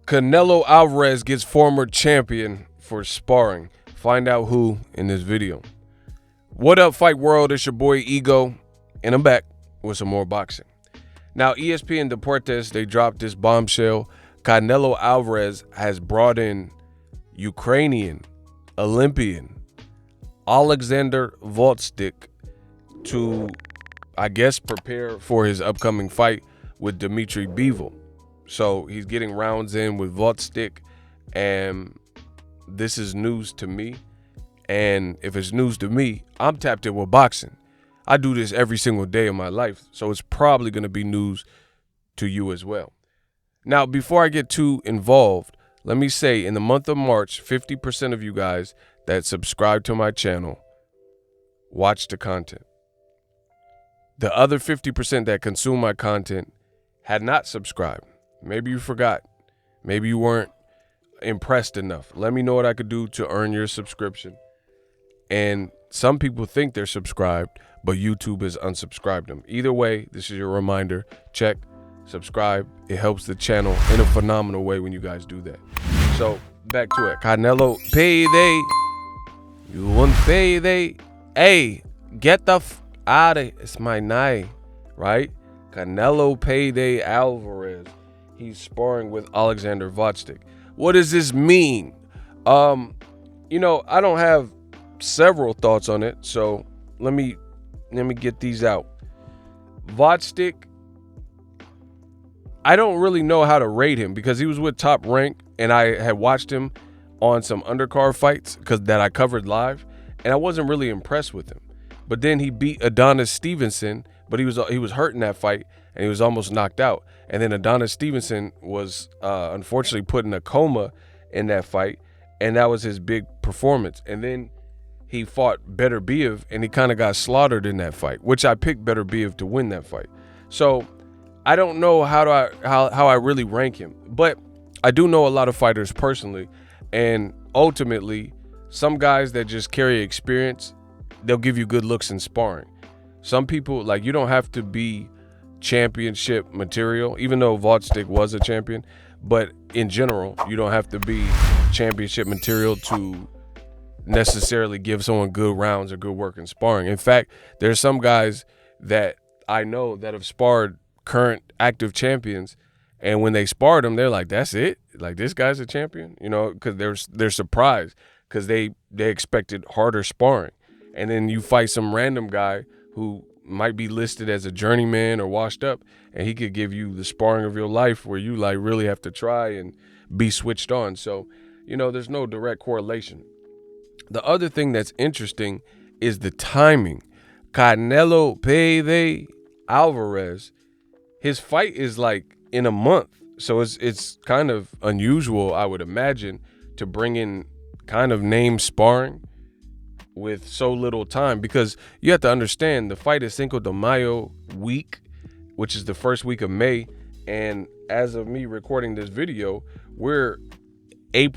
Canelo Alvarez gets former champion for sparring. Find out who in this video. What up, Fight World? It's your boy Ego, and I'm back with some more boxing. Now, ESPN Deportes, they dropped this bombshell. Canelo Alvarez has brought in Ukrainian Olympian OLEKSANDR GVOZDYK to, I guess, prepare for his upcoming fight with Dmitry Bivol. So he's getting rounds in with GVOZDYK, and this is news to me. And if it's news to me, I'm tapped in with boxing. I do this every single day of my life, so it's probably going to be news to you as well. Now, before I get too involved, let me say in the month of March, 50% of you guys that subscribe to my channel watch the content. The other 50% that consume my content had not subscribed. Maybe you forgot. Maybe you weren't impressed enough. Let me know what I could do to earn your subscription. And some people think they're subscribed, but YouTube has unsubscribed them. Either way, this is your reminder. Check, subscribe. It helps the channel in a phenomenal way when you guys do that. So, back to it. Canelo, payday. You want payday? Hey, get the out of it. It's my night, right? Canelo payday Alvarez. He's sparring with OLEKSANDR GVOZDYK. What does this mean? You know, I don't have several thoughts on it, so let me get these out. GVOZDYK, I don't really know how to rate him because he was with Top Rank, and I had watched him on some undercard fights that I covered live, and I wasn't really impressed with him. But then he beat Adonis Stevenson, but he was hurt in that fight, and he was almost knocked out. And then Adonis Stevenson was unfortunately put in a coma in that fight, and that was his big performance. And then he fought Beterbiev, and he kind of got slaughtered in that fight, which I picked Beterbiev to win that fight. So I don't know how I really rank him, but I do know a lot of fighters personally, and ultimately, some guys that just carry experience, they'll give you good looks in sparring. Some people, like, you don't have to be championship material, even though GVOZDYK was a champion, but in general, you don't have to be championship material to necessarily give someone good rounds or good work in sparring. In fact, there's some guys that I know that have sparred current active champions, and when they sparred them, they're like, that's it? Like, this guy's a champion? You know, because they're surprised because they expected harder sparring. And then you fight some random guy who might be listed as a journeyman or washed up, and he could give you the sparring of your life where you like really have to try and be switched on. So, you know, there's no direct correlation. The other thing that's interesting is the timing. Canelo payday Alvarez, his fight is like in a month. So it's kind of unusual, I would imagine, to bring in kind of name sparring with so little time, because you have to understand the fight is Cinco de Mayo week, which is the first week of May, and as of me recording this video, we're in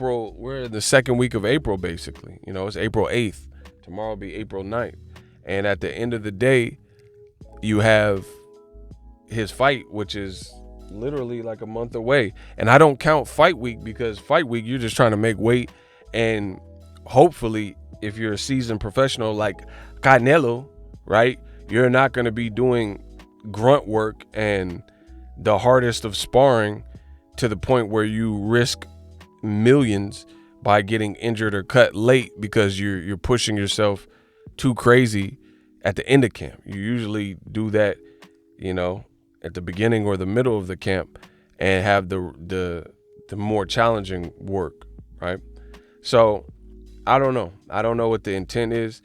the second week of April, basically. You know, it's April 8th. Tomorrow will be April 9th. And at the end of the day, you have his fight, which is literally like a month away. And I don't count fight week because fight week, you're just trying to make weight, and hopefully, if you're a seasoned professional like Canelo, right, you're not going to be doing grunt work and the hardest of sparring to the point where you risk millions by getting injured or cut late because you're pushing yourself too crazy at the end of camp. You usually do that, you know, at the beginning or the middle of the camp and have the more challenging work, right? So I don't know. I don't know what the intent is.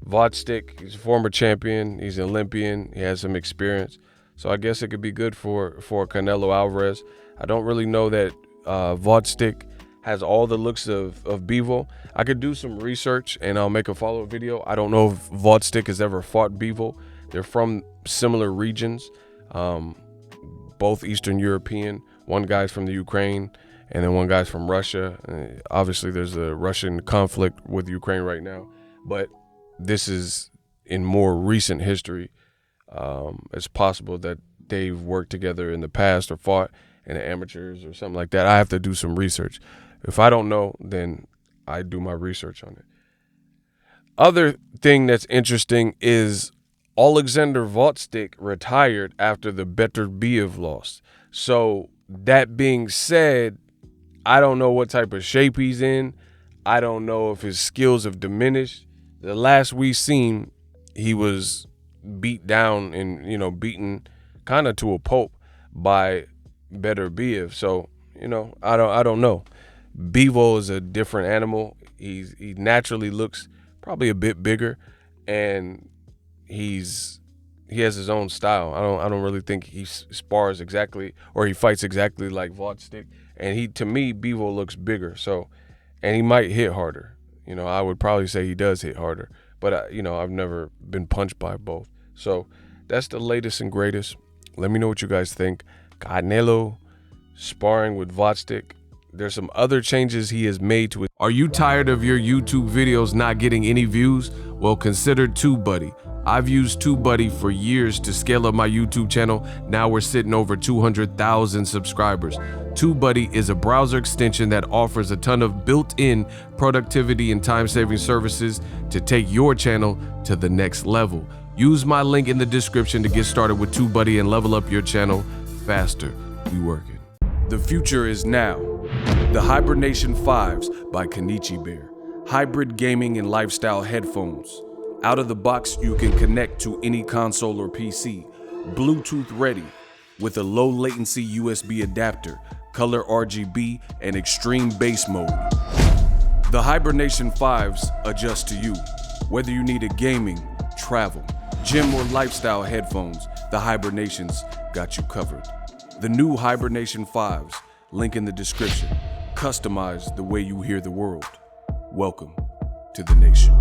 GVOZDYK, he's a former champion. He's an Olympian. He has some experience. So I guess it could be good for Canelo Alvarez. I don't really know that GVOZDYK has all the looks of Bivol. I could do some research and I'll make a follow-up video. I don't know if GVOZDYK has ever fought Bivol. They're from similar regions, both Eastern European. One guy's from the Ukraine, and then one guy's from Russia. Obviously, there's a Russian conflict with Ukraine right now, but this is in more recent history. It's possible that they've worked together in the past or fought, and the amateurs or something like that. I have to do some research. If I don't know, then I do my research on it. Other thing that's interesting is OLEKSANDR retired after the Beterbiev loss. So that being said, I don't know what type of shape he's in. I don't know if his skills have diminished. The last we seen, he was beat down and, you know, beaten kind of to a pulp by Beterbiev. So, you know, I don't know. Bivol is a different animal. He naturally looks probably a bit bigger, and he has his own style. I don't really think he spars exactly or he fights exactly like GVOZDYK. And to me, Bivol looks bigger. So, and he might hit harder. You know, I would probably say he does hit harder. But, you know, I've never been punched by both. So that's the latest and greatest. Let me know what you guys think. Canelo sparring with GVOZDYK. There's some other changes he has made to it. Are you tired of your YouTube videos not getting any views? Well, consider TubeBuddy. I've used TubeBuddy for years to scale up my YouTube channel. Now we're sitting over 200,000 subscribers. TubeBuddy is a browser extension that offers a ton of built-in productivity and time-saving services to take your channel to the next level. Use my link in the description to get started with TubeBuddy and level up your channel faster. We working. The future is now. The Hibernation 5s by Kenichi Bear. Hybrid gaming and lifestyle headphones. Out of the box, you can connect to any console or PC. Bluetooth ready with a low latency USB adapter, color RGB, and extreme bass mode. The Hibernation 5s adjust to you. Whether you need a gaming, travel, gym, or lifestyle headphones, the Hibernations got you covered. The new Hibernation 5s, link in the description. Customize the way you hear the world. Welcome to the nation.